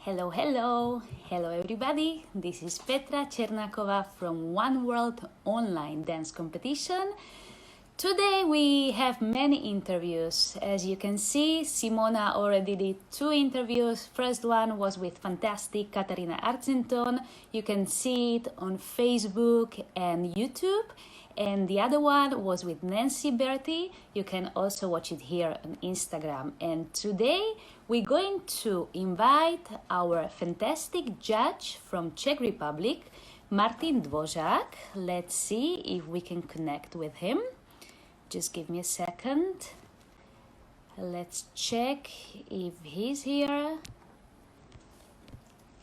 Hello, hello, hello everybody. This is Petra Chernakova from One World Online Dance Competition. Today we have many interviews. As you can see, Simona already did 2 interviews. First one was with fantastic Katarina Arzenton. You can see it on Facebook and YouTube. And the other one was with Nancy Bertie. You can also watch it here on Instagram. And today we're going to invite our fantastic judge from Czech Republic, Martin Dvorak. Let's see if we can connect with him. Just give me a second. Let's check if he's here.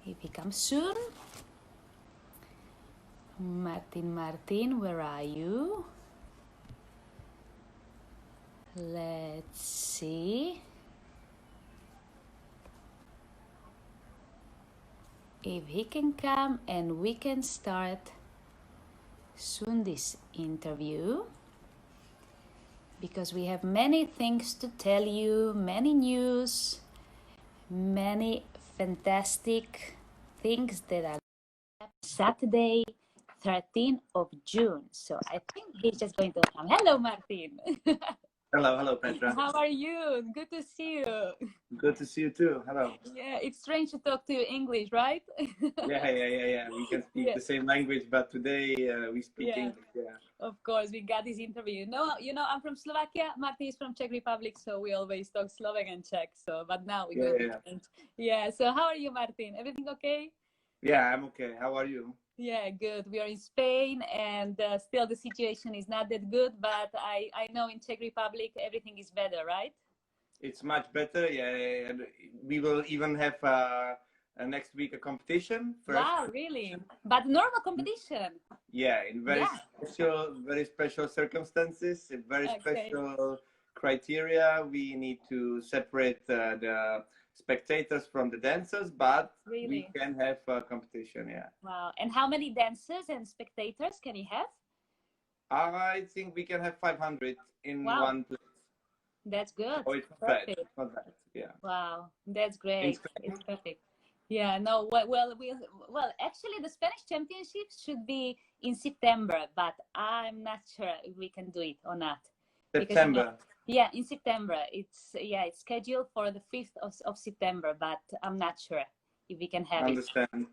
If he comes soon. Martin, where are you? Let's see if he can come and we can start soon this interview, because we have many things to tell you, many news, many fantastic things that are Saturday, 13th of June. So I think he's just going to come. Hello, Martin. Hello, Petra. How are you? Good to see you. Good to see you too. Hello. Yeah, it's strange to talk to you English, right? Yeah. We can speak the same language, but today we speak English. Yeah. Of course, we got this interview. No, I'm from Slovakia. Martin is from Czech Republic, so we always talk Slovak and Czech. So, but now we go. Yeah. So, how are you, Martin? Everything okay? Yeah, I'm okay. How are you? Yeah, good. We are in Spain, and still the situation is not that good. But I know in Czech Republic everything is better, right? It's much better. Yeah. We will even have next week a competition. Wow, really? But normal competition? Yeah, in very special circumstances, in very special criteria. We need to separate the spectators from the dancers, but we can have a competition. Yeah. Wow. And how many dancers and spectators can you have? I think we can have 500 in one place. That's good. Oh, it's perfect. Not bad. Yeah. Wow, that's great. It's perfect. Yeah. No. Well, actually, the Spanish Championships should be in September, but I'm not sure if we can do it or not. September. Yeah, in September. It's scheduled for the 5th of September, but I'm not sure if we can have it. Understand.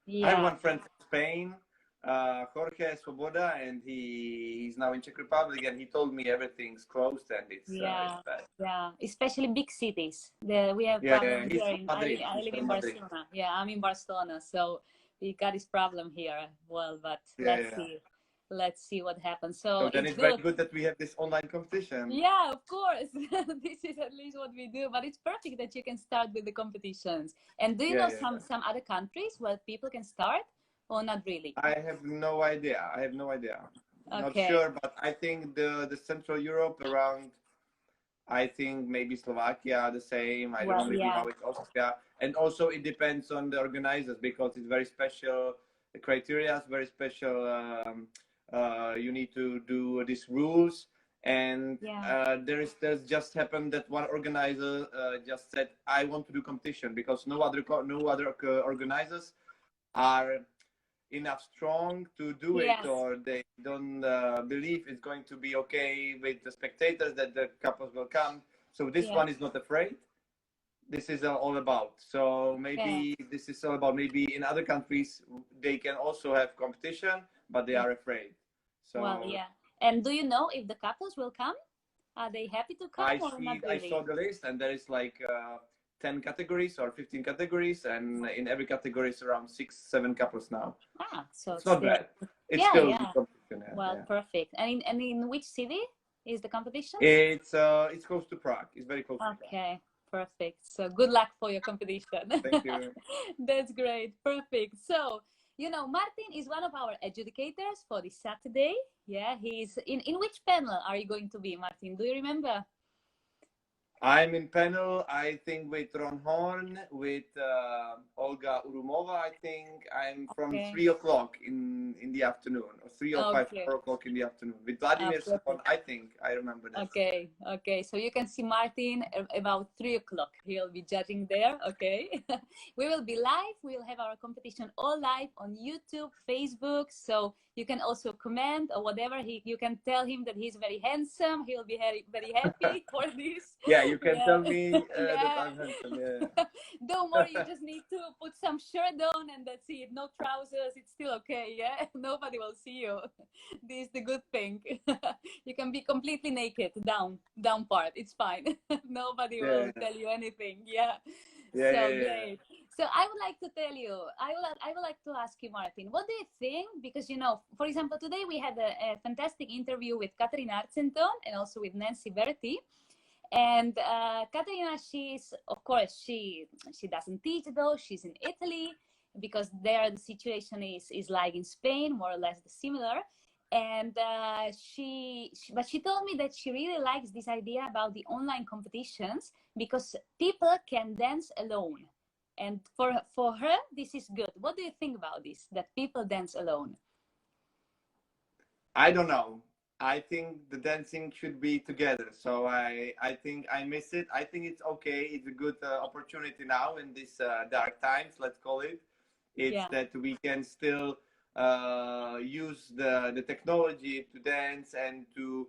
Yeah. I have one friend from Spain, Jorge Svoboda, and he's now in Czech Republic, and he told me everything's closed and it's bad. Yeah, especially big cities. We have problems here. I live in Barcelona. Yeah, I'm in Barcelona, so we got this problem here. Well, but let's see what happens. So then it's very good that we have this online competition. Yeah, of course. This is at least what we do, but it's perfect that you can start with the competitions. And do you know some other countries where people can start, or not really? I have no idea. Okay. Not sure, but I think the Central Europe around, I think maybe Slovakia the same. I don't really know with Austria. And also it depends on the organizers, because it's very special. The criteria is very special. You need to do these rules, and there's just happened that one organizer just said, I want to do competition, because no other organizers are enough strong to do it, or they don't believe it's going to be okay with the spectators, that the couples will come. So this one is not afraid. This is all about. So maybe this is all about, maybe in other countries they can also have competition, but they are afraid. So and do you know if the couples will come? Are they happy to come or not really? I saw the list, and there is like 10 categories or 15 categories, and in every category is around 6-7 couples now. So it's not bad. It's still competition. Perfect. And in which city is the competition? It's close to Prague. It's very close to Prague. Okay, perfect. So good luck for your competition. Thank you. That's great. Perfect. So, Martin is one of our adjudicators for this Saturday. Yeah, he's in which panel are you going to be, Martin? Do you remember? I'm in panel, I think, with Ron Horn, with Olga Urumova, I think. I'm from 3 o'clock in the afternoon, or 3 or 5, 4 o'clock in the afternoon. With Vladimir Simon, I think. I remember that. Okay. So you can see Martin about 3 o'clock. He'll be judging there, okay? We will be live. We'll have our competition all live on YouTube, Facebook. So you can also comment or whatever. You can tell him that he's very handsome. He'll be very, very happy for this. Yeah, you can tell me that I'm handsome. Yeah. Don't worry, you just need to put some shirt on and that's it. No trousers. It's still okay. Yeah, nobody will see you. This is the good thing. You can be completely naked, down part. It's fine. Nobody will tell you anything. Yeah. Great. So I would like to tell you, I would like to ask you, Martin, what do you think? Because, you know, for example, today we had a fantastic interview with Katarina Arcenton and also with Nancy Berti. And Katarina, of course, she doesn't teach though. She's in Italy because there the situation is like in Spain, more or less similar. And but she told me that she really likes this idea about the online competitions because people can dance alone. And for her, this is good. What do you think about this, that people dance alone? I don't know. I think the dancing should be together. So I think I miss it. I think it's okay. It's a good opportunity now in these dark times, let's call it. It's that we can still use the technology to dance and to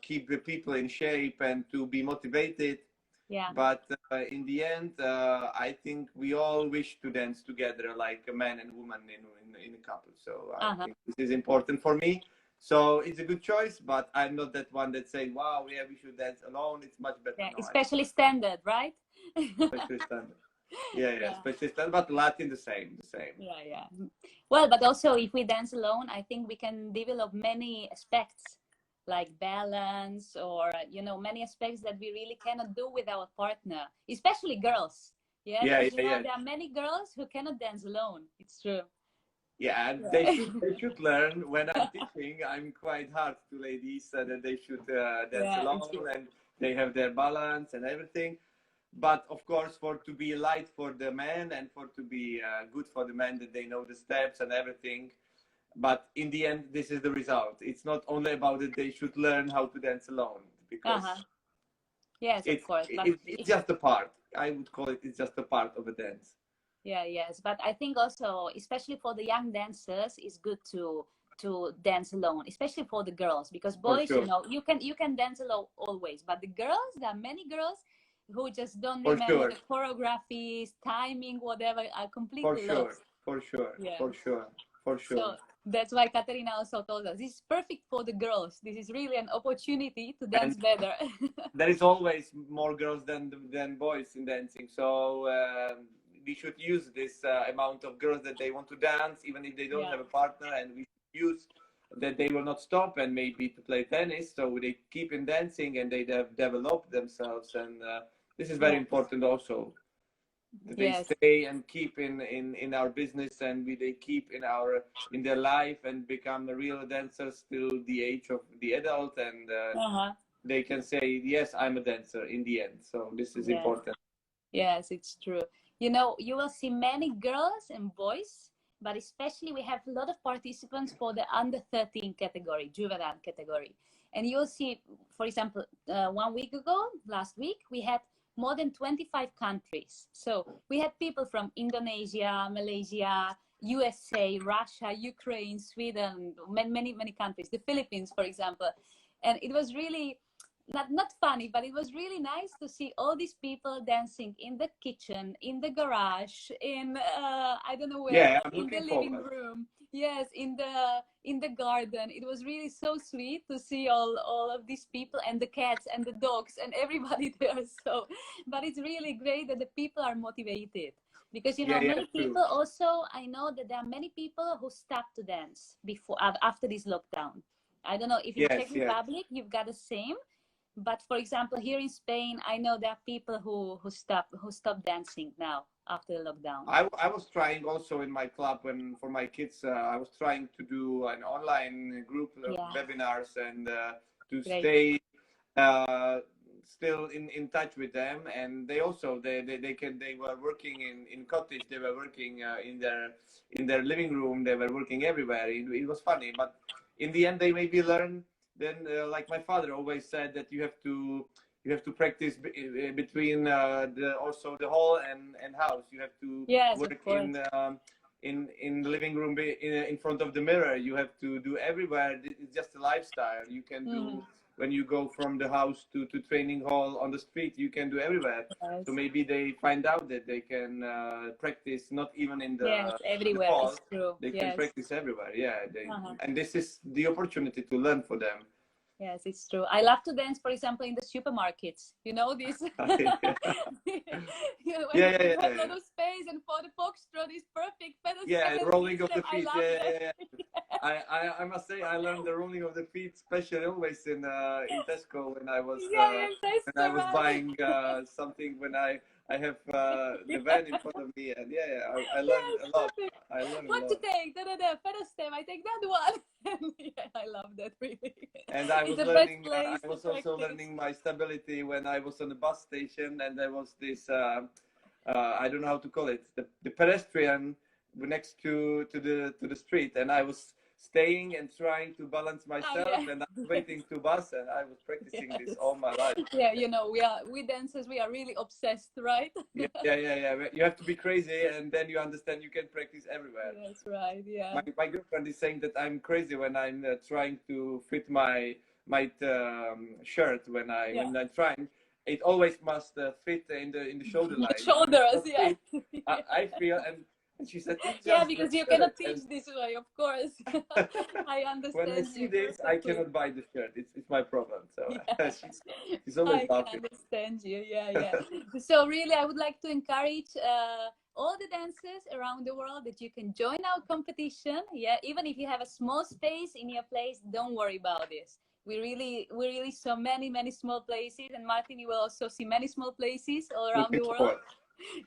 keep the people in shape and to be motivated. Yeah. But in the end, I think we all wish to dance together like a man and woman in a couple. So I think this is important for me. So it's a good choice, but I'm not that one that say, wow, yeah, we should dance alone. It's much better. Yeah, no, especially standard, right? Especially standard. Yeah, especially standard, but Latin the same. Yeah. Well, but also if we dance alone, I think we can develop many aspects like balance or, you know, many aspects that we really cannot do with our partner, especially girls. Yeah. There are many girls who cannot dance alone. It's true. Yeah, they should learn. When I'm teaching, I'm quite hard to ladies that they should dance alone and they have their balance and everything. But of course, to be light for the man and to be good for the man, that they know the steps and everything. But in the end, this is the result. It's not only about that they should learn how to dance alone, because yes, of course. But it's just a part. I would call it's just a part of a dance. Yes, but I think also, especially for the young dancers, it's good to dance alone, especially for the girls, because boys, you know, you can dance alone always, but the girls, there are many girls who just don't remember the choreographies, timing, whatever, are completely lost. For sure. So that's why Katarina also told us, this is perfect for the girls. This is really an opportunity to dance better. There is always more girls than boys in dancing, so we should use this amount of girls that they want to dance, even if they don't have a partner, and we should use that they will not stop and maybe to play tennis, so they keep in dancing and they develop themselves, and this is very important also. That they stay and keep in our business, and they keep in their life and become a real dancers till the age of the adult, and they can say, yes, I'm a dancer in the end. So this is important. Yes, it's true. You know, you will see many girls and boys, but especially we have a lot of participants for the under 13 category, juvenile category. And you'll see, for example, 1 week ago, last week, we had more than 25 countries. So we had people from Indonesia, Malaysia, USA, Russia, Ukraine, Sweden, many countries, the Philippines, for example. And it was really not funny, but it was really nice to see all these people dancing in the kitchen, in the garage, in I don't know where, in the living room. Yes, in the garden. It was really so sweet to see all of these people, and the cats and the dogs and everybody there. So, but it's really great that the people are motivated, because you know many people also, I know that there are many people who stopped to dance after this lockdown. I don't know if in Czech Republic you've got the same. But for example, here in Spain, I know there are people who stopped dancing now after the lockdown. I was trying also in my club for my kids. I was trying to do an online group webinars and to stay still in touch with them, and they also they were working in cottage, they were working in their living room, they were working everywhere. It was funny, but in the end they maybe learn. Then like my father always said, that you have to practice between also the hall and house. You have to work in the living room, in front of the mirror. You have to do everywhere. It's just a lifestyle. You can do when you go from the house to training hall on the street. You can do everywhere. Yes. So maybe they find out that they can practice not even in the everywhere. The hall. It's true. They can practice everywhere. Yeah, and this is the opportunity to learn for them. Yes, it's true. I love to dance, for example, in the supermarkets. You know this? You know, when you have a lot of space, and for the foxtrot is perfect. Rolling of the feet. I must say, I learned the rolling of the feet, especially always in Tesco when I was buying something, when I have the van in front of me, and I learned a lot. I learned what to take? First step, I take that one. I love that, really. And I was learning. I was also learning my stability when I was on the bus station, and there was this. I don't know how to call it. The pedestrian next to the street, and I was staying and trying to balance myself, and I was waiting to bus, and I was practicing this all my life. Yeah, you know, we dancers, we are really obsessed, right? Yeah. You have to be crazy, and then you understand you can practice everywhere. That's right. Yeah. My girlfriend is saying that I'm crazy when I'm trying to fit my shirt when I'm trying. It always must fit in the shoulder line. Shoulders, I feel, and she said, because you cannot teach this way, of course. I understand. When I see this, I cannot buy the shirt. It's my problem. So she's always laughing. I understand you. So really, I would like to encourage all the dancers around the world that you can join our competition. Even if you have a small space in your place, don't worry about this. We really saw many small places, and Martin, you will also see many small places all around the world.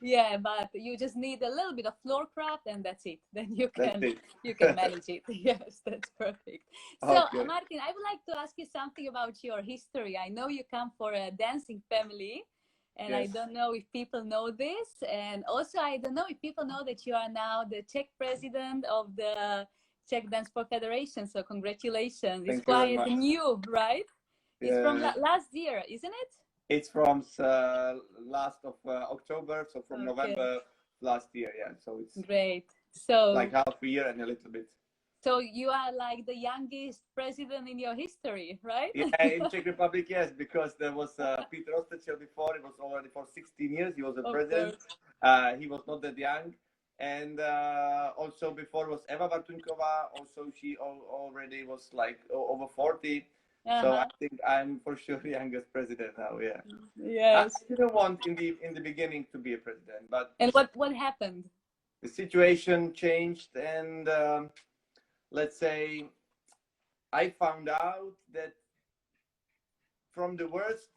Yeah, but you just need a little bit of floor craft, and that's it. Then you can manage it. Yes, that's perfect. So Martin, I would like to ask you something about your history. I know you come from a dancing family, and I don't know if people know this, and also I don't know if people know that you are now the Czech president of the Czech Dance-Sport Federation. So congratulations. It's quite new, right? It's from last year, isn't it? It's from last of October, so from November last year. So it's great. So like half a year and a little bit. So you are like the youngest president in your history, right? Yeah, in Czech Republic, yes, because there was Peter Ostachel before. It was already for 16 years. He was a president. He was not that young. And also before was Eva Bartuňková. Also, she already was like over 40. So I think I'm for sure the youngest president now. Yeah. Yes. I didn't want in the beginning to be a president, but. And what happened? The situation changed, and let's say I found out that from the worst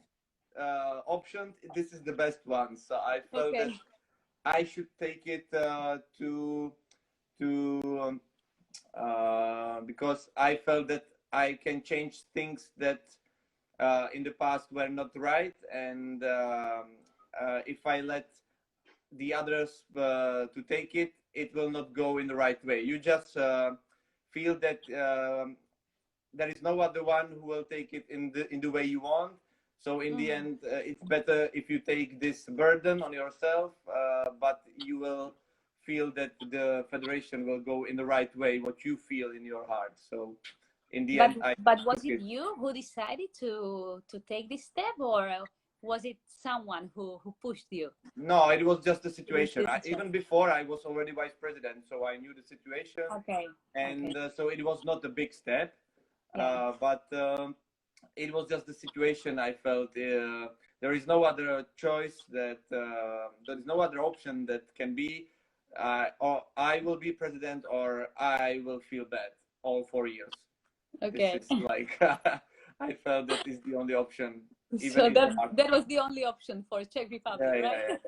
option, this is the best one. So I felt that I should take it because I felt that I can change things that in the past were not right, and if I let the others to take it, it will not go in the right way. You just feel that there is no other one who will take it in the way you want. So in the end, it's better if you take this burden on yourself, but you will feel that the federation will go in the right way, what you feel in your heart. So in the end, but was it you who decided to take this step, or was it someone who pushed you? No, it was just the situation. Even before, I was already vice president, so I knew the situation. And so it was not a big step, but it was just the situation. I felt there is no other choice, that there is no other option that can be, or I will be president, or I will feel bad all 4 years. This is like, I felt that is the only option. So that was the only option for Czech Republic, right?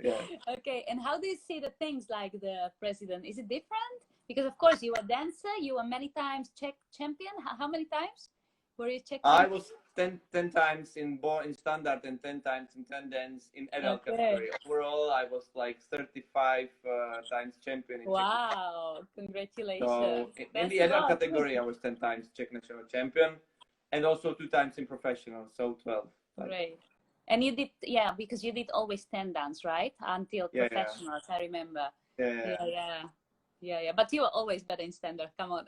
Yeah. Okay, and how do you see the things like the president? Is it different? Because of course you were a dancer, you were many times Czech champion. How many times were you Czech champion? 10 times in standard and 10 times in 10 dance in adult category. Overall, I was like 35 times champion in Wow, congratulations. So in the adult category, I was 10 times Czech national champion and also 2 times in professional, so 12. Great. And you did, because you did always 10 dance, right? Until professionals, I remember. Yeah. But you were always better in standard. Come on.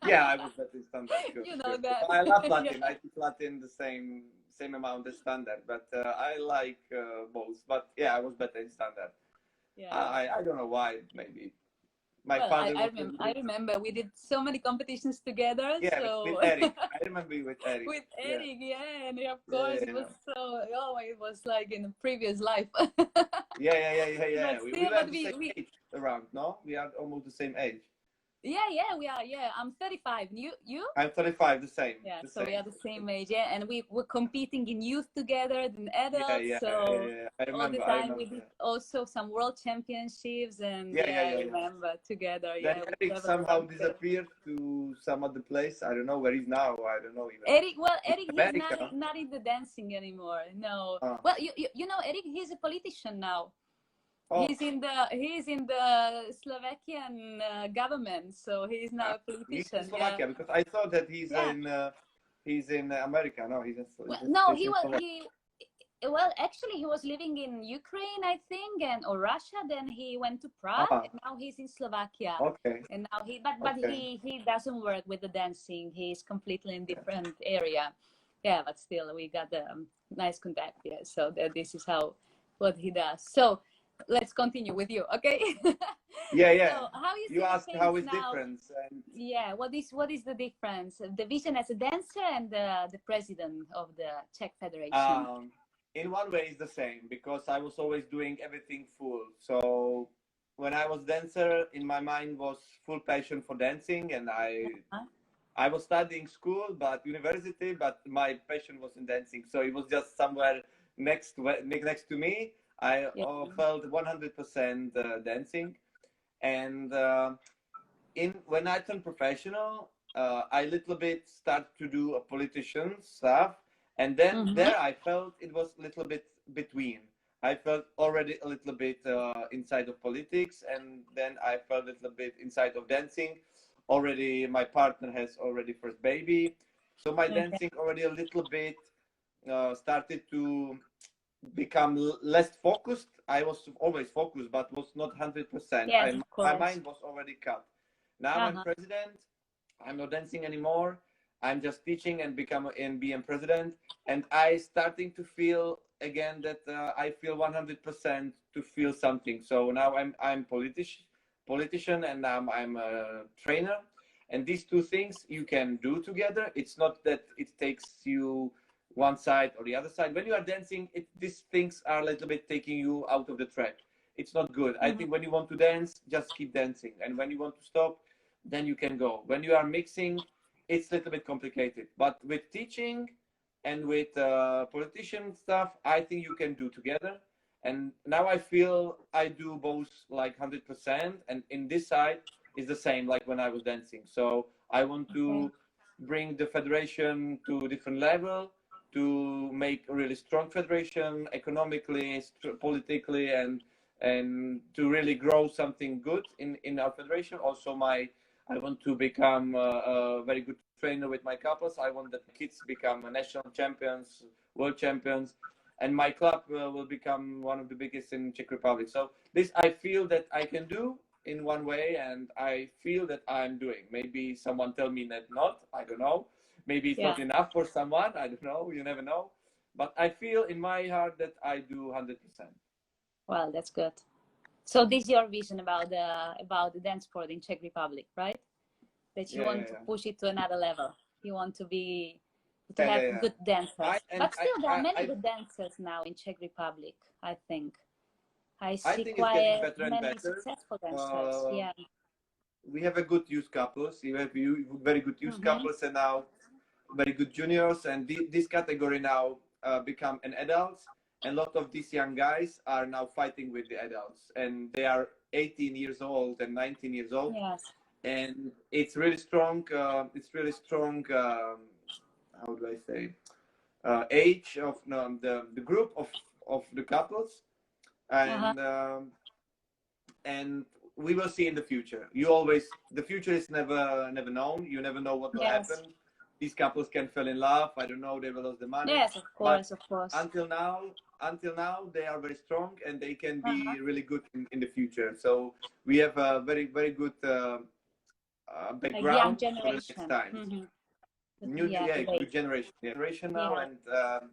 Yeah, I was better in standard. You know that. I love Latin. I teach Latin the same amount as standard, but I like both. But yeah, I was better in standard. Yeah. I don't know why. Maybe my father. I remember we did so many competitions together. Yeah, so... with Eric. I remember you with Eric. With Eric, and of course it was so. Oh, it was like in a previous life. Yeah. We were the same age around, no? We are almost the same age. Yeah, we are. Yeah, I'm 35. You? I'm 35, the same. Yeah, so we are the same age. Yeah, and we were competing in youth together, in adults. Yeah. I remember, all the time we did also some world championships, and I remember together. Then Eric somehow disappeared to some other place. I don't know where he's now. I don't know even. Eric, he's not in the dancing anymore. No. Well, you know, Eric, he's a politician now. Oh. He's in the Slovakian government, so he's now a politician. He's in Slovakia because I thought that he's in America. No, he's in. Well, actually, he was living in Ukraine, I think, or Russia. Then he went to Prague, and now he's in Slovakia. Okay. And now he doesn't work with the dancing. He's completely in different area. Yeah, but still, we got a nice contact. Yeah, so this is what he does. So. Let's continue with you, okay? Yeah. So how you asked how is difference? And... Yeah, what is the difference? The vision as a dancer and the president of the Czech Federation. In one way, it's the same because I was always doing everything full. So when I was dancer, in my mind was full passion for dancing, and I was studying school, university, but my passion was in dancing. So it was just somewhere next to me. I felt 100% dancing, and when I turned professional, I little bit started to do a politician stuff, and then there I felt it was a little bit between. I felt already a little bit inside of politics, and then I felt a little bit inside of dancing. Already, my partner has already first baby, so my dancing already a little bit started to become less focused. I was always focused, but was not 100%. Yes, my mind was already cut. Now I'm president. I'm not dancing anymore. I'm just teaching and being president. And I starting to feel again that I feel 100% to feel something. So now I'm politician, and now I'm a trainer. And these two things you can do together. It's not that it takes you one side or the other side. When you are dancing, these things are a little bit taking you out of the track. It's not good. I think when you want to dance, just keep dancing. And when you want to stop, then you can go. When you are mixing, it's a little bit complicated. But with teaching and with politician stuff, I think you can do together. And now I feel I do both like 100%. And in this side is the same like when I was dancing. So I want to bring the federation to a different level, to make a really strong federation economically, politically, and to really grow something good in our federation. Also, I want to become a very good trainer with my couples. I want that kids become national champions, world champions, and my club will become one of the biggest in Czech Republic. So this I feel that I can do in one way, and I feel that I'm doing. Maybe someone tell me that not, I don't know. Maybe it's not enough for someone, I don't know, you never know. But I feel in my heart that I do 100%. Well, that's good. So this is your vision about the dance sport in Czech Republic, right? That you want to push it to another level. You want to have good dancers. But still, there are many good dancers now in Czech Republic, I think. I see quite many successful dancers. We have a good youth couples. You have very good youth couples, and now very good juniors. And this category now become an adults. And a lot of these young guys are now fighting with the adults, and they are 18 years old and 19 years old. Yes. And it's really strong. How do I say? age of no, the group of the couples, and we will see in the future. The future is never known. You never know what will happen. These couples can fall in love. I don't know. They will lose the money. Yes, of course, but of course. Until now, they are very strong and they can be really good in the future. So we have a very good background for the next time. Good generation now, and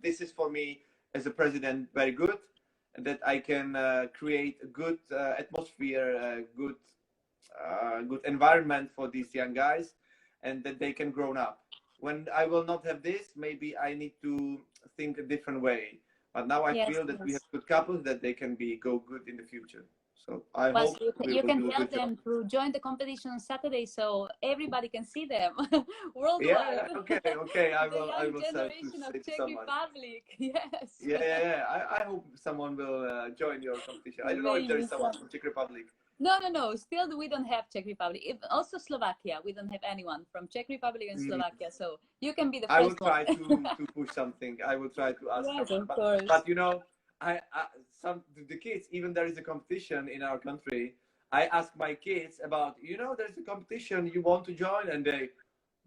this is for me as a president very good, that I can create a good atmosphere, good environment for these young guys, and that they can grow up. When I will not have this, maybe I need to think a different way. But now I feel that we have good couples, that they can go good in the future. So I hope you can help them to join the competition on Saturday, so everybody can see them worldwide. Yeah, okay. I will generation of Czech Republic. Yes. Yeah. I hope someone will join your competition. I don't know if there is someone from Czech Republic. No. Still, we don't have Czech Republic. Also Slovakia, we don't have anyone from Czech Republic and Slovakia. So you can be the first. I will try to push something. I will try to ask someone. But you know, the kids, even there is a competition in our country. I ask my kids about, there's a competition. You want to join? And they,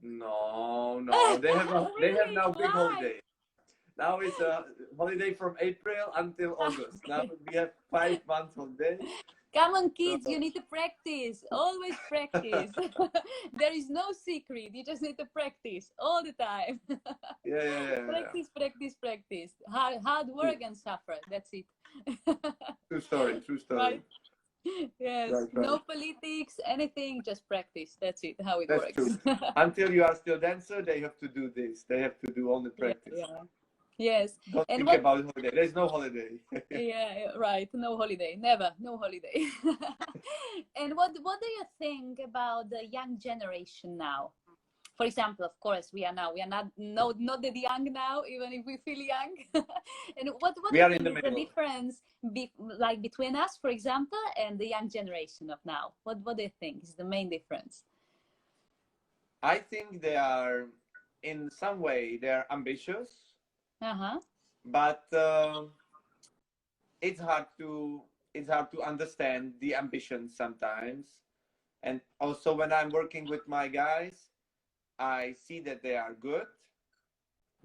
no. They have now big holiday. Now it's a holiday from April until August. Now we have 5 months holiday. Come on, kids, you need to practice. Always practice. There is no secret. You just need to practice all the time. Yeah. Practice. Hard work and suffer. That's it. True story. Right? Yes. Right. No politics, anything, just practice. That's it, how it works. True. Until you are still dancer, they have to do this. They have to do only practice. Yeah. Yes. Don't think about holiday. There's no holiday. Yeah, right. No holiday. Never. No holiday. And what do you think about the young generation now? For example, of course, we are not that young now, even if we feel young. And what we are in the difference between us, for example, and the young generation of now? What do you think is the main difference? I think they are, in some way, they are ambitious. But it's hard to understand the ambition sometimes. And also when I'm working with my guys, I see that they are good.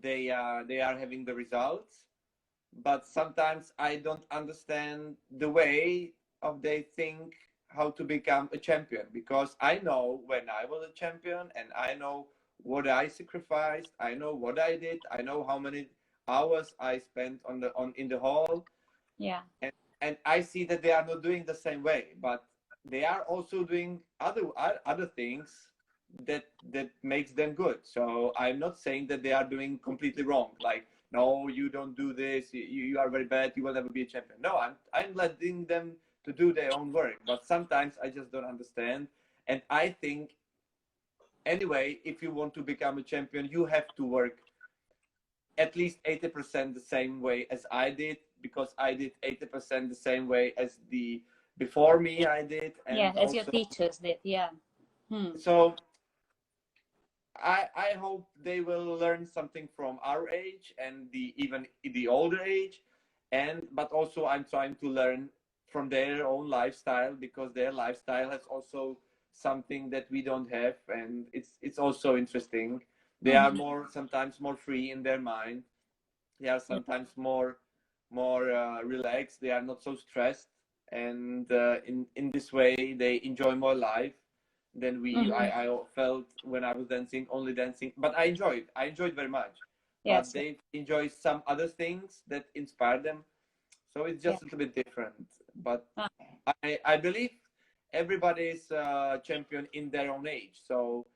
They are having the results, but sometimes I don't understand the way of they think how to become a champion, because I know when I was a champion and I know what I sacrificed, I know what I did, I know how many hours I spent in the hall. Yeah. And I see that they are not doing the same way, but they are also doing other things that makes them good. So I'm not saying that they are doing completely wrong. Like, no, you don't do this. You are very bad. You will never be a champion. No, I'm letting them to do their own work. But sometimes I just don't understand. And I think, anyway, if you want to become a champion, you have to work at least 80% the same way as I did, because I did 80% the same way as the before me I did. And yeah, as your teachers did, yeah. So I hope they will learn something from our age and even the older age, but also I'm trying to learn from their own lifestyle, because their lifestyle has also something that we don't have, and it's also interesting. They are sometimes more free in their mind. They are sometimes more relaxed. They are not so stressed, and in this way they enjoy more life than I felt when I was only dancing. But I enjoyed very much. Yes. But they enjoy some other things that inspire them. So it's just a little bit different. But I believe everybody is a champion in their own age. So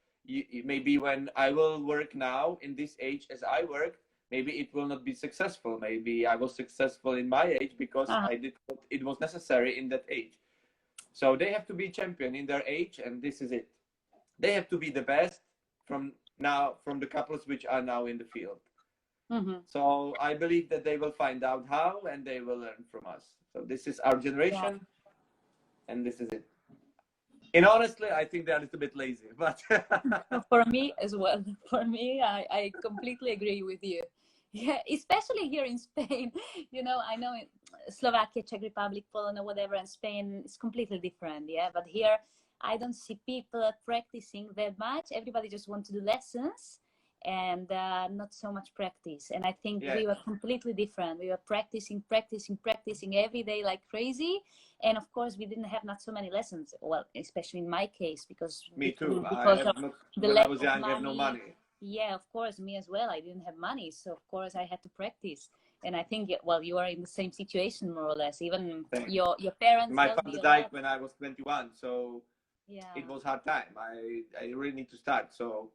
maybe when I will work now in this age as I work, maybe it will not be successful. Maybe I was successful in my age because I did what it was necessary in that age. So they have to be champion in their age, and this is it. They have to be the best from the couples which are now in the field. So I believe that they will find out how, and they will learn from us. So this is our generation, and this is it. And honestly, I think they're a little bit lazy, but for me as well. For me, I completely agree with you. Yeah, especially here in Spain. You know, I know in Slovakia, Czech Republic, Poland, or whatever, and Spain is completely different. Yeah, but here I don't see people practicing that much. Everybody just wants to do lessons and not so much practice. And I think we were completely different. We were practicing every day like crazy. And of course, we didn't have not so many lessons. Well, especially in my case, because me too. because of the when lack I was young, of I have no money. Yeah, of course, me as well. I didn't have money, so of course I had to practice. And I think, well, you are in the same situation more or less. Even your parents. My father died when I was 21, so yeah, it was hard time. I really need to start. So,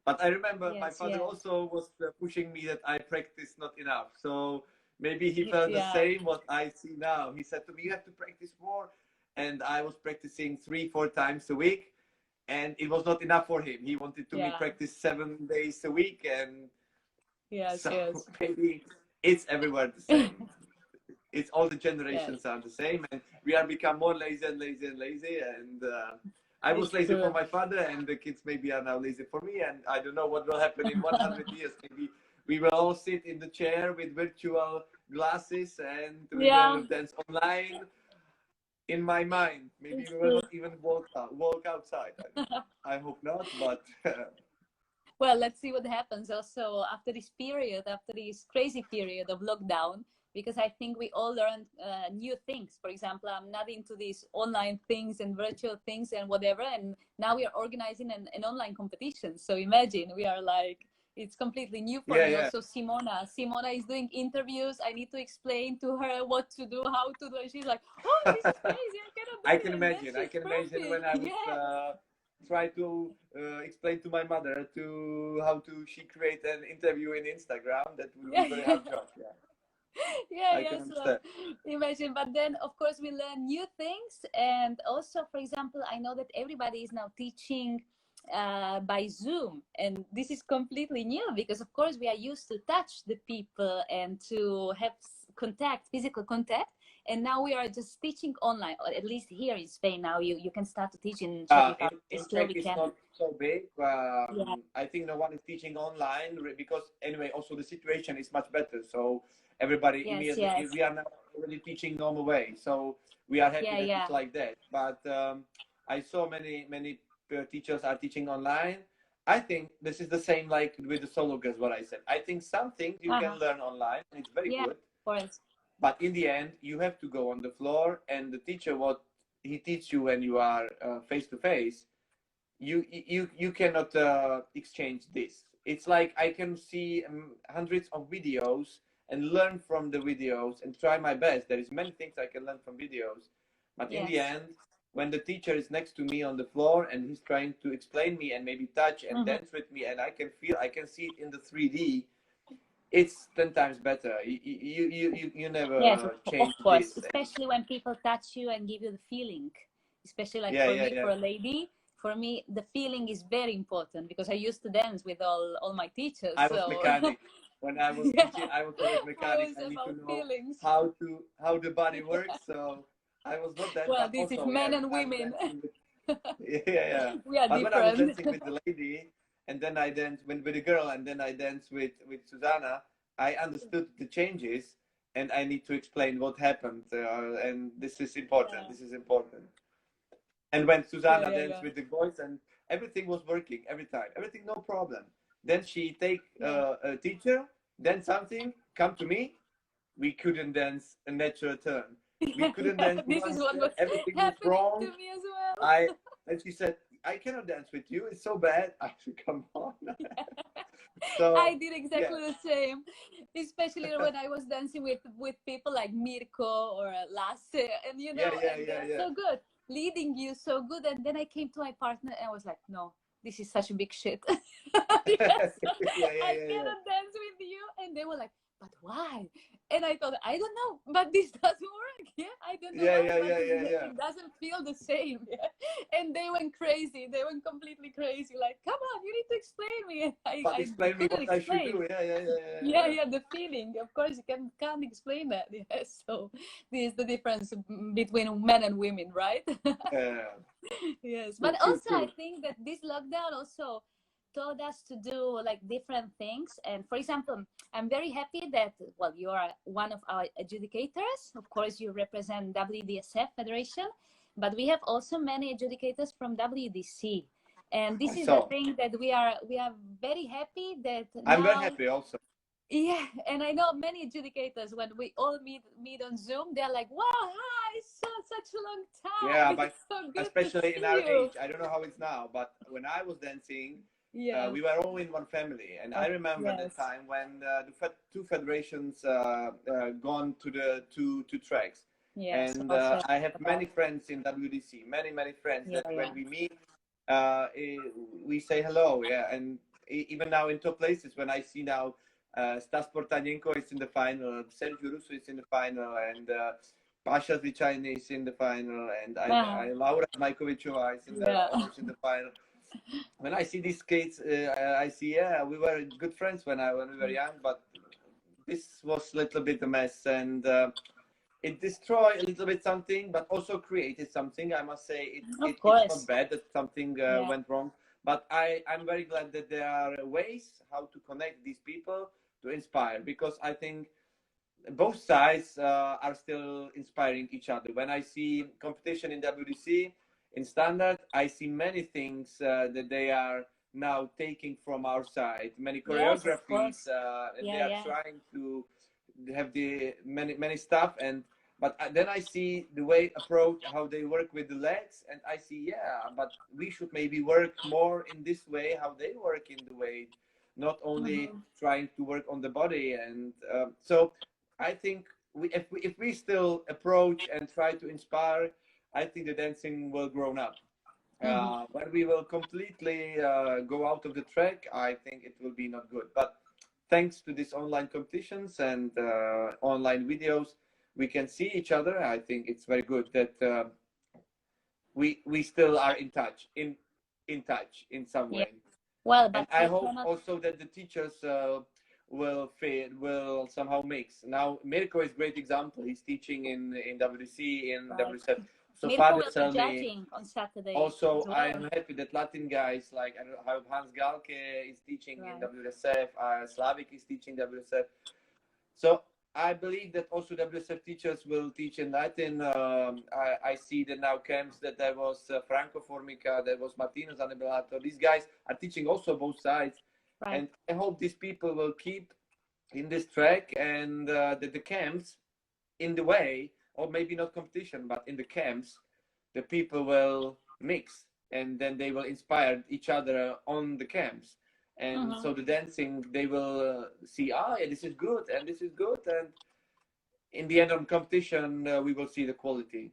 but I remember my father also was pushing me that I practice not enough. So maybe he felt the same what I see now. He said to me, "You have to practice more," and I was practicing 3-4 times a week. And it was not enough for him. He wanted to me practice 7 days a week, and maybe it's everywhere the same. It's all the generations are the same, and we are become more lazy and lazy and lazy. And I was lazy for my father, and the kids maybe are now lazy for me. And I don't know what will happen in 100 years. Maybe we will all sit in the chair with virtual glasses, and we will dance online. In my mind, maybe we will not even walk outside. I hope not, but well, let's see what happens also after this period, after this crazy period of lockdown, because I think we all learned new things. For example, I'm not into these online things and virtual things and whatever, and now we are organizing an online competition. So imagine, we are like, it's completely new for me. Also Simona is doing interviews. I need to explain to her what to do, how to do, and she's like, oh, this is crazy, I cannot do I can imagine when I was try to explain to my mother to how to she create an interview in Instagram. That would be a very hard job. So imagine. But then of course we learn new things, and also, for example, I know that everybody is now teaching by Zoom, and this is completely new because of course we are used to touch the people and to have physical contact, and now we are just teaching online, or at least here in Spain now you can start to teach in Czech Republic. In Czech it's not so big. I think no one is teaching online because anyway also the situation is much better, so everybody immediately we are now already teaching normal way, so we are happy that it's like that. But I saw many teachers are teaching online. I think this is the same like with the solo girls, what I said. I think some things you can learn online and it's very good. But in the end, you have to go on the floor, and the teacher, what he teaches you when you are face to face, you cannot exchange this. It's like I can see hundreds of videos and learn from the videos and try my best. There is many things I can learn from videos, but in the end, when the teacher is next to me on the floor and he's trying to explain me and maybe touch and dance with me, and I can see it in the 3D, it's 10 times better. You never change of course, this. Especially when people touch you and give you the feeling, especially like for a lady. For me, the feeling is very important because I used to dance with all my teachers. I was mechanic. When I was teaching, I was always mechanic. I need to know how the body works. So I was not that. Well, this is men and women. We are different. But when I was dancing with the lady, and then I danced with a girl, and then I danced with Susanna, I understood the changes, and I need to explain what happened. And this is important. This is important. And when Susanna danced with the boys, and everything was working every time, everything no problem. Then she take a teacher, then something come to me. We couldn't dance a natural turn. We couldn't dance. This is what was everything was wrong. To me as well. And she said, I cannot dance with you. It's so bad. I said, come on. So I did exactly the same, especially when I was dancing with people like Mirko or Lasse, and they're so good, leading you so good. And then I came to my partner and I was like, no, this is such a big shit. I cannot dance with you. And they were like, but why? And I thought, I don't know, but this doesn't work. I don't know. It doesn't feel the same. And they went crazy. They went completely crazy. Like, come on, you need to explain me. Explain me what I should do. The feeling. Of course, you can't explain that. So this is the difference between men and women, right? Yes. But also, I think that this lockdown also told us to do like different things. And for example, I'm very happy that, well, you are one of our adjudicators. Of course, you represent WDSF Federation, but we have also many adjudicators from WDC. And this is the thing that we are very happy that I'm now, very happy also. Yeah, and I know many adjudicators, when we all meet on Zoom, they're like, wow, hi, such a long time. Yeah, but so good especially in our you. age, I don't know how it's now, but when I was dancing, we were all in one family. And I remember the time when the two federations gone to the two tracks. Yes, and I have many friends in WDC, many friends that when we meet, we say hello. Yeah, and even now in top places, when I see now Stas Portanenko is in the final, Sergio Russo is in the final, and Pasha Zvichayny is in the final, and Laura Majkovičová is almost in the final. When I see these kids, I see, we were good friends when we were young, but this was a little bit a mess, and it destroyed a little bit something, but also created something. I must say, it's not bad that something went wrong, but I'm very glad that there are ways how to connect these people to inspire, because I think both sides are still inspiring each other. When I see competition in WDC, in standard, I see many things that they are now taking from our side, many choreographies, and they are trying to have the many stuff. But then I see the way approach, how they work with the legs, and I see, but we should maybe work more in this way, how they work in the way, not only trying to work on the body. And so I think if we still approach and try to inspire, I think the dancing will grow up. When we will completely go out of the track, I think it will be not good. But thanks to these online competitions and online videos, we can see each other. I think it's very good that we still are in touch in some way. Well, but and I hope also that the teachers will somehow mix. Now Mirko is a great example. He's teaching in WDC, in WSF. So Mirko will be judging on Saturday. Also, I'm happy that Latin guys like how Hans Galke is teaching in WSF, Slavik is teaching WSF. So I believe that also WSF teachers will teach in Latin. I see that now camps that there was Franco Formica, there was Martino Zanebelato. These guys are teaching also both sides. And I hope these people will keep in this track, and that the camps, in the way, or maybe not competition, but in the camps, the people will mix, and then they will inspire each other on the camps. And so the dancing, they will see, this is good, and this is good. And in the end of competition, we will see the quality.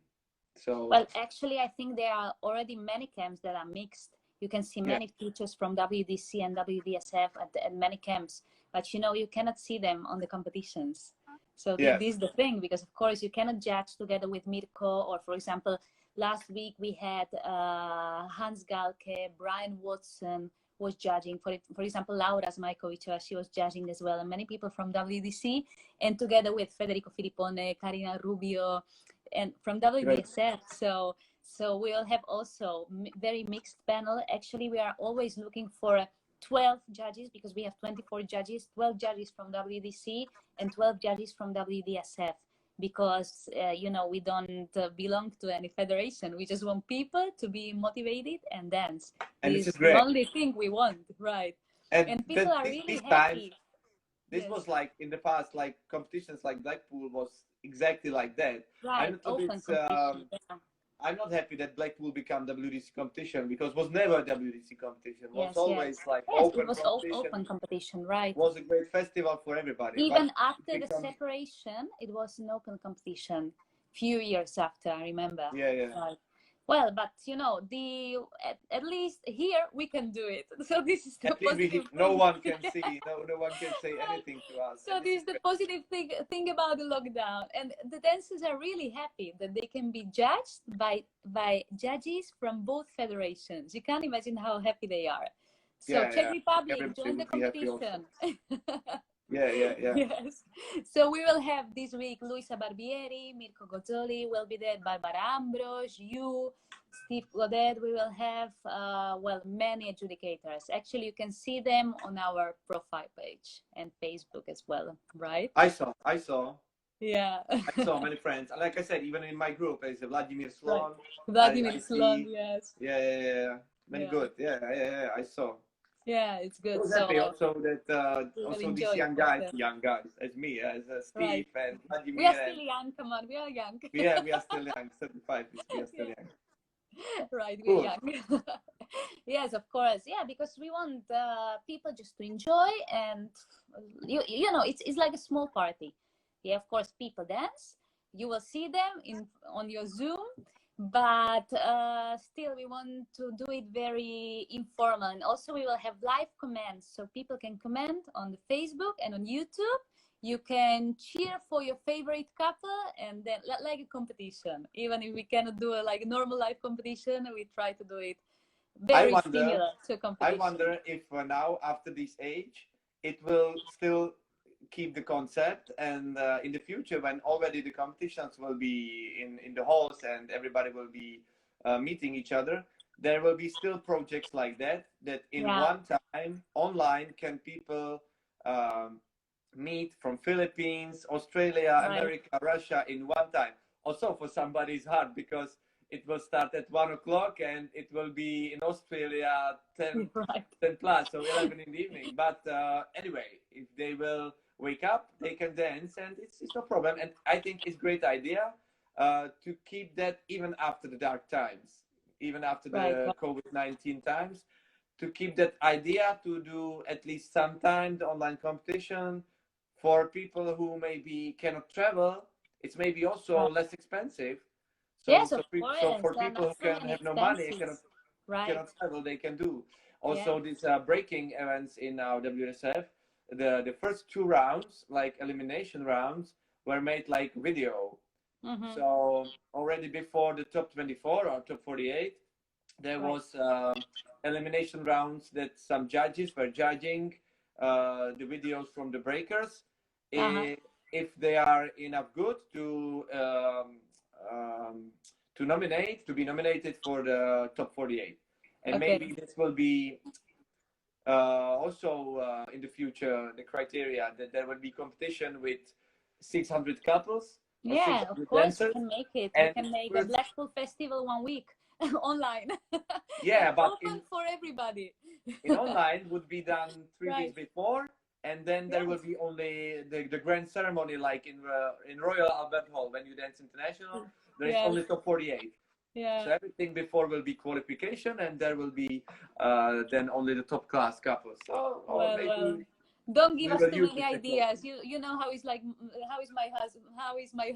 So well, actually, I think there are already many camps that are mixed. You can see many teachers from WDC and WDSF at many camps, but you cannot see them on the competitions. So this is the thing, because of course you cannot judge together with Mirko, or for example, last week we had Hans Galke, Brian Watson was judging. For example, Laura Majkovičová, she was judging as well, and many people from WDC, and together with Federico Filippone, Karina Rubio, and from WDSF. So we'll have also very mixed panel. Actually, we are always looking for 12 judges, because we have 24 judges, 12 judges from WDC and 12 judges from WDSF, because we don't belong to any federation. We just want people to be motivated and dance. And this is great. The only thing we want, right? And people are really happy. This was like in the past, like competitions like Blackpool was exactly like that. Right, I'm not happy that Blackpool became WDC competition, because it was never a WDC competition. It was always like open competition. Open competition, right? It was a great festival for everybody. Even after the separation, it was an open competition. Few years after, I remember. Right. Well, but at least here we can do it. So this is the positive thing. No one can see, no one can say anything to us. So this is the positive thing about the lockdown, and the dancers are really happy that they can be judged by judges from both federations. You can't imagine how happy they are. So Czech Republic, join the competition. Yes. So we will have this week Luisa Barbieri, Mirko Gozzoli will be there, Barbara Ambros, you, Steve Godet. We will have, well, many adjudicators. Actually, you can see them on our profile page and Facebook as well, right? I saw. Yeah. I saw many friends. Like I said, even in my group, there's Vladimir Slon. Right. Vladimir Slon, yes. Yeah. Many good. Yeah. I saw. Yeah, it's good. I was happy also that also these young guys, as me, as Steve and Vladimir. We are still young. Come on, we are young. Yeah, we are still young. 75. We are still young. Right, we're young. Yes, of course. Yeah, because we want people just to enjoy, and you know, it's like a small party. Yeah, of course, people dance. You will see them on your Zoom, but still we want to do it very informal. And also we will have live comments, so people can comment on the Facebook and on YouTube. You can cheer for your favorite couple, and then like a competition. Even if we cannot do a normal live competition, we try to do it very similar to a competition. I wonder if now, after this age, it will still keep the concept, and in the future, when already the competitions will be in the halls and everybody will be meeting each other, there will be still projects like that in one time online can people meet from Philippines, Australia, America, Russia in one time. Also for somebody it's hard because it will start at 1 o'clock and it will be in Australia 10 plus, so 11 in the evening. But anyway, if they will wake up, they can dance, and it's no problem. And I think it's a great idea to keep that even after the dark times, even after the COVID-19 times, to keep that idea to do at least sometime the online competition for people who maybe cannot travel. It's maybe also less expensive. So, yes, so for people who can have no money, cannot travel, they can do. Also, these breaking events in our WSF, the first 2 rounds, like elimination rounds, were made like video. So already before the top 24 or top 48, there was elimination rounds that some judges were judging the videos from the breakers. If they are enough good to be nominated for the top 48, and maybe this will be also in the future the criteria that there will be competition with 600 couples. Yeah, of course, we can make it. We can make a Blackpool Festival 1 week online. Yeah, but open for everybody. In online would be done 3 weeks before, and then there will be only the grand ceremony, like in Royal Albert Hall when you dance international. There is only top 48. Yeah. So everything before will be qualification, and there will be then only the top class couples. So, don't give us too many ideas. You know how is my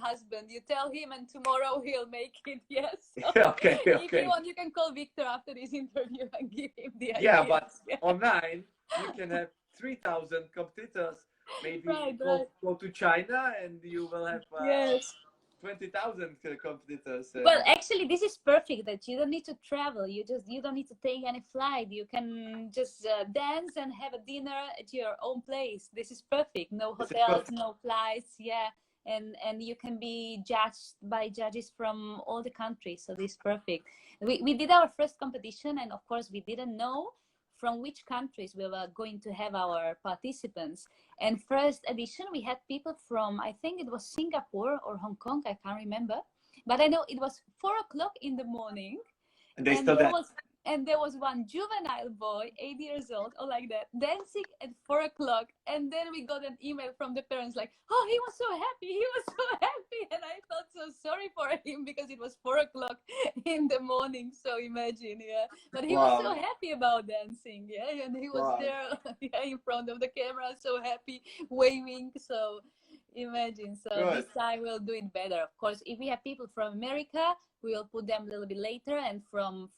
husband. You tell him, and tomorrow he'll make it. Yes. So okay. If you want, you can call Victor after this interview and give him the ideas. Yeah, but online you can have 3,000 competitors. Maybe go to China, and you will have 20,000 competitors. Well, actually, this is perfect that you don't need to travel. You don't need to take any flight. You can just dance and have a dinner at your own place. This is perfect. No hotels, no flights. Yeah. And you can be judged by judges from all the countries. So this is perfect. We did our first competition, and of course we didn't know from which countries we were going to have our participants. And first edition, we had people from, I think it was Singapore or Hong Kong, I can't remember. But I know it was 4 o'clock in the morning. And there was one juvenile boy, 8 years old, or like that, dancing at 4 o'clock. And then we got an email from the parents like, oh, he was so happy. He was so happy. And I felt so sorry for him because it was 4 o'clock in the morning. So imagine, But he was so happy about dancing, And he was there in front of the camera, so happy, waving. So imagine. So this time we'll do it better. Of course, if we have people from America, we will put them a little bit later, and from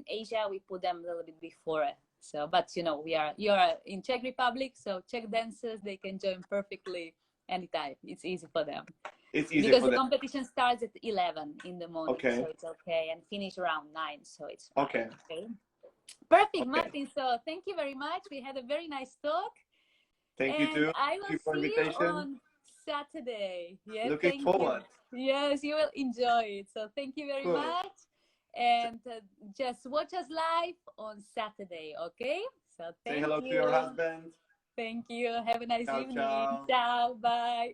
Asia we put them a little bit before. So, but you're in Czech Republic, so Czech dancers, they can join perfectly anytime. It's easy for them. It's easy because the competition starts at 11 in the morning, so it's okay, and finish around 9, so it's fine. Perfect, Martin. So thank you very much. We had a very nice talk. Thank you too. I will see you on Saturday. Looking forward. Yes, you will enjoy it. So thank you very much. And just watch us live on Saturday, okay? So thank you. Say hello to your husband. Thank you. Have a nice ciao, evening. ciao. Ciao. Bye.